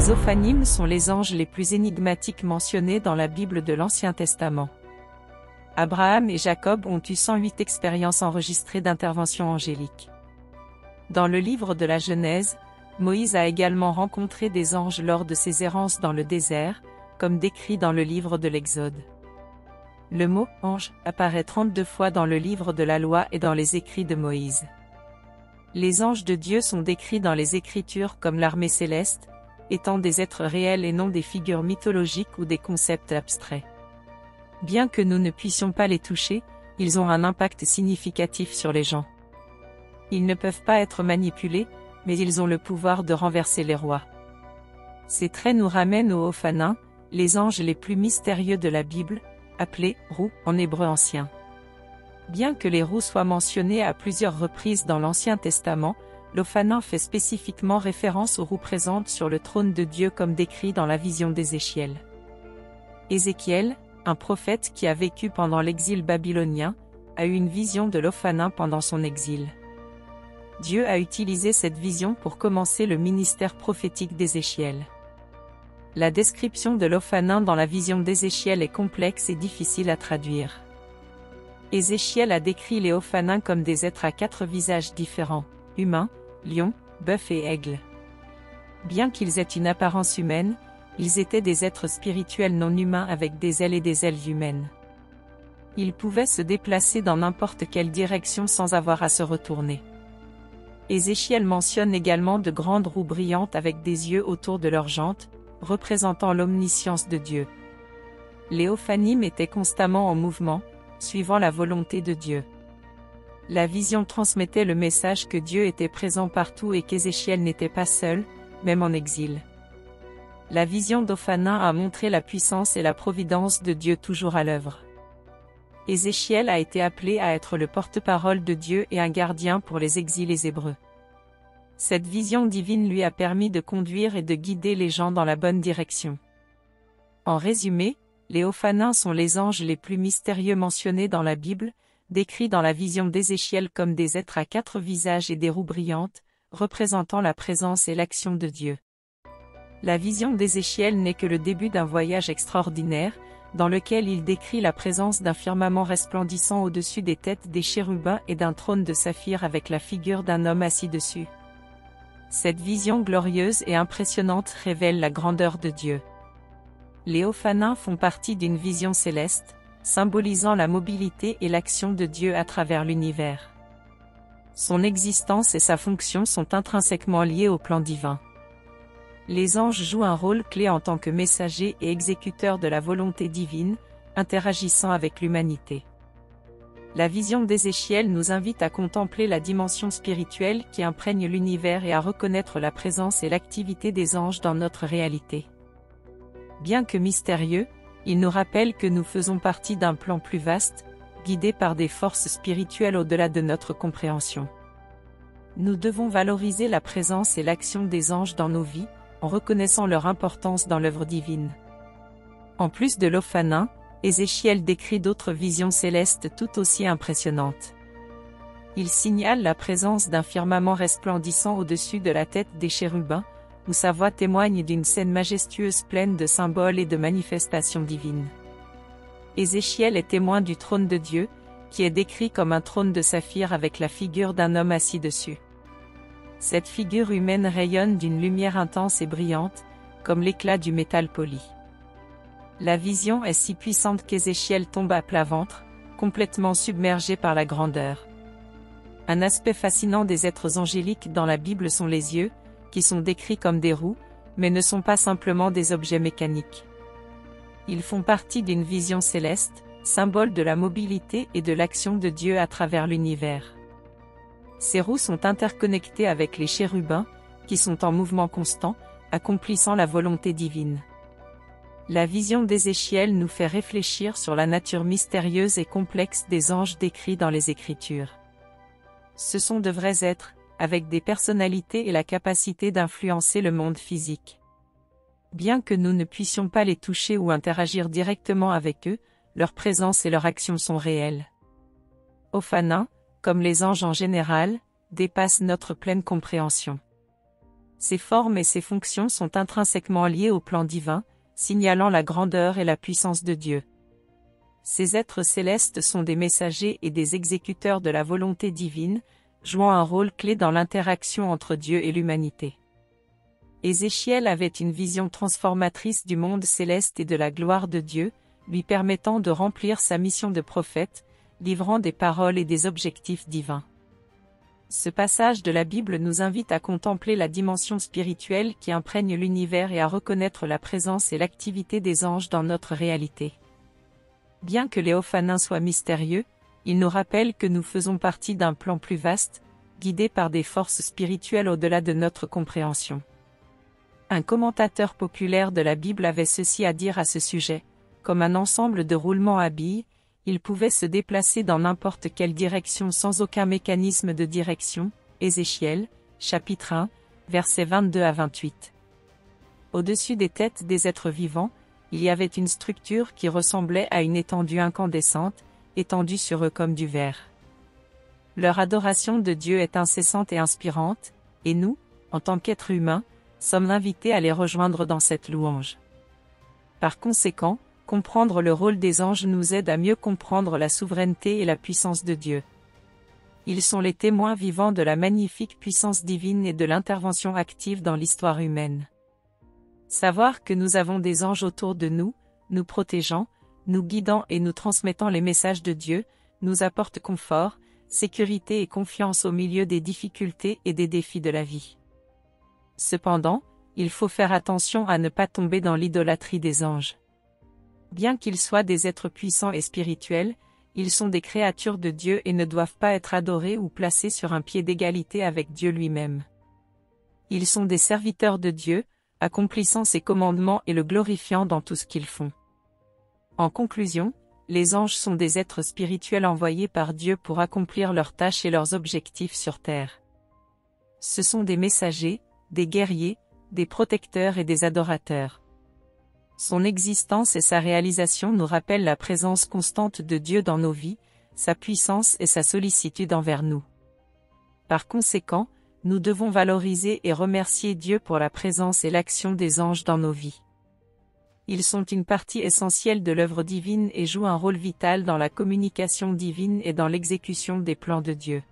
Les Ophanimes sont les anges les plus énigmatiques mentionnés dans la Bible de l'Ancien Testament. Abraham et Jacob ont eu 108 expériences enregistrées d'intervention angélique. Dans le livre de la Genèse, Moïse a également rencontré des anges lors de ses errances dans le désert, comme décrit dans le livre de l'Exode. Le mot « ange » apparaît 32 fois dans le livre de la Loi et dans les écrits de Moïse. Les anges de Dieu sont décrits dans les Écritures comme l'armée céleste, étant des êtres réels et non des figures mythologiques ou des concepts abstraits. Bien que nous ne puissions pas les toucher, ils ont un impact significatif sur les gens. Ils ne peuvent pas être manipulés, mais ils ont le pouvoir de renverser les rois. Ces traits nous ramènent aux Ophanim, les anges les plus mystérieux de la Bible, appelés « roux » en hébreu ancien. Bien que les roux soient mentionnés à plusieurs reprises dans l'Ancien Testament, l'Ophanim fait spécifiquement référence aux roues présentes sur le trône de Dieu comme décrit dans la vision d'Ézéchiel. Ézéchiel, un prophète qui a vécu pendant l'exil babylonien, a eu une vision de l'Ophanim pendant son exil. Dieu a utilisé cette vision pour commencer le ministère prophétique d'Ézéchiel. La description de l'Ophanim dans la vision d'Ézéchiel est complexe et difficile à traduire. Ézéchiel a décrit les Ophanim comme des êtres à 4 visages différents, humains, lion, bœuf et aigle. Bien qu'ils aient une apparence humaine, ils étaient des êtres spirituels non humains avec des ailes et des ailes humaines. Ils pouvaient se déplacer dans n'importe quelle direction sans avoir à se retourner. Ézéchiel mentionne également de grandes roues brillantes avec des yeux autour de leurs jantes, représentant l'omniscience de Dieu. Les Ophanimes étaient constamment en mouvement, suivant la volonté de Dieu. La vision transmettait le message que Dieu était présent partout et qu'Ézéchiel n'était pas seul, même en exil. La vision d'Ophanim a montré la puissance et la providence de Dieu toujours à l'œuvre. Ézéchiel a été appelé à être le porte-parole de Dieu et un gardien pour les exilés hébreux. Cette vision divine lui a permis de conduire et de guider les gens dans la bonne direction. En résumé, les Ophanim sont les anges les plus mystérieux mentionnés dans la Bible, décrits dans la vision d'Ézéchiel comme des êtres à 4 visages et des roues brillantes, représentant la présence et l'action de Dieu. La vision d'Ézéchiel n'est que le début d'un voyage extraordinaire, dans lequel il décrit la présence d'un firmament resplendissant au-dessus des têtes des chérubins et d'un trône de saphir avec la figure d'un homme assis dessus. Cette vision glorieuse et impressionnante révèle la grandeur de Dieu. Les Ophanim font partie d'une vision céleste, symbolisant la mobilité et l'action de Dieu à travers l'univers. Son existence et sa fonction sont intrinsèquement liées au plan divin. Les anges jouent un rôle clé en tant que messagers et exécuteurs de la volonté divine, interagissant avec l'humanité. La vision d'Ézéchiel nous invite à contempler la dimension spirituelle qui imprègne l'univers et à reconnaître la présence et l'activité des anges dans notre réalité. Bien que mystérieux, il nous rappelle que nous faisons partie d'un plan plus vaste, guidé par des forces spirituelles au-delà de notre compréhension. Nous devons valoriser la présence et l'action des anges dans nos vies, en reconnaissant leur importance dans l'œuvre divine. En plus de l'Ophanim, Ézéchiel décrit d'autres visions célestes tout aussi impressionnantes. Il signale la présence d'un firmament resplendissant au-dessus de la tête des chérubins, où sa voix témoigne d'une scène majestueuse pleine de symboles et de manifestations divines. Ézéchiel est témoin du trône de Dieu, qui est décrit comme un trône de saphir avec la figure d'un homme assis dessus. Cette figure humaine rayonne d'une lumière intense et brillante, comme l'éclat du métal poli. La vision est si puissante qu'Ézéchiel tombe à plat ventre, complètement submergé par la grandeur. Un aspect fascinant des êtres angéliques dans la Bible sont les yeux, qui sont décrits comme des roues, mais ne sont pas simplement des objets mécaniques. Ils font partie d'une vision céleste, symbole de la mobilité et de l'action de Dieu à travers l'univers. Ces roues sont interconnectées avec les chérubins, qui sont en mouvement constant, accomplissant la volonté divine. La vision d'Ézéchiel nous fait réfléchir sur la nature mystérieuse et complexe des anges décrits dans les Écritures. Ce sont de vrais êtres, avec des personnalités et la capacité d'influencer le monde physique. Bien que nous ne puissions pas les toucher ou interagir directement avec eux, leur présence et leur action sont réelles. Ophanim, comme les anges en général, dépassent notre pleine compréhension. Ses formes et ses fonctions sont intrinsèquement liées au plan divin, signalant la grandeur et la puissance de Dieu. Ces êtres célestes sont des messagers et des exécuteurs de la volonté divine, jouant un rôle clé dans l'interaction entre Dieu et l'humanité. Ézéchiel avait une vision transformatrice du monde céleste et de la gloire de Dieu, lui permettant de remplir sa mission de prophète, livrant des paroles et des objectifs divins. Ce passage de la Bible nous invite à contempler la dimension spirituelle qui imprègne l'univers et à reconnaître la présence et l'activité des anges dans notre réalité. Bien que les Ophanim soient mystérieux, ils nous rappellent que nous faisons partie d'un plan plus vaste, guidé par des forces spirituelles au-delà de notre compréhension. Un commentateur populaire de la Bible avait ceci à dire à ce sujet: comme un ensemble de roulements à billes, il pouvait se déplacer dans n'importe quelle direction sans aucun mécanisme de direction. Ézéchiel, chapitre 1, versets 22 à 28. Au-dessus des têtes des êtres vivants, il y avait une structure qui ressemblait à une étendue incandescente, étendue sur eux comme du verre. Leur adoration de Dieu est incessante et inspirante, et nous, en tant qu'êtres humains, sommes invités à les rejoindre dans cette louange. Par conséquent, comprendre le rôle des anges nous aide à mieux comprendre la souveraineté et la puissance de Dieu. Ils sont les témoins vivants de la magnifique puissance divine et de l'intervention active dans l'histoire humaine. Savoir que nous avons des anges autour de nous, nous protégeant, nous guidant et nous transmettant les messages de Dieu, nous apporte confort, sécurité et confiance au milieu des difficultés et des défis de la vie. Cependant, il faut faire attention à ne pas tomber dans l'idolâtrie des anges. Bien qu'ils soient des êtres puissants et spirituels, ils sont des créatures de Dieu et ne doivent pas être adorés ou placés sur un pied d'égalité avec Dieu lui-même. Ils sont des serviteurs de Dieu, accomplissant ses commandements et le glorifiant dans tout ce qu'ils font. En conclusion, les anges sont des êtres spirituels envoyés par Dieu pour accomplir leurs tâches et leurs objectifs sur terre. Ce sont des messagers, des guerriers, des protecteurs et des adorateurs. Son existence et sa réalisation nous rappellent la présence constante de Dieu dans nos vies, sa puissance et sa sollicitude envers nous. Par conséquent, nous devons valoriser et remercier Dieu pour la présence et l'action des anges dans nos vies. Ils sont une partie essentielle de l'œuvre divine et jouent un rôle vital dans la communication divine et dans l'exécution des plans de Dieu.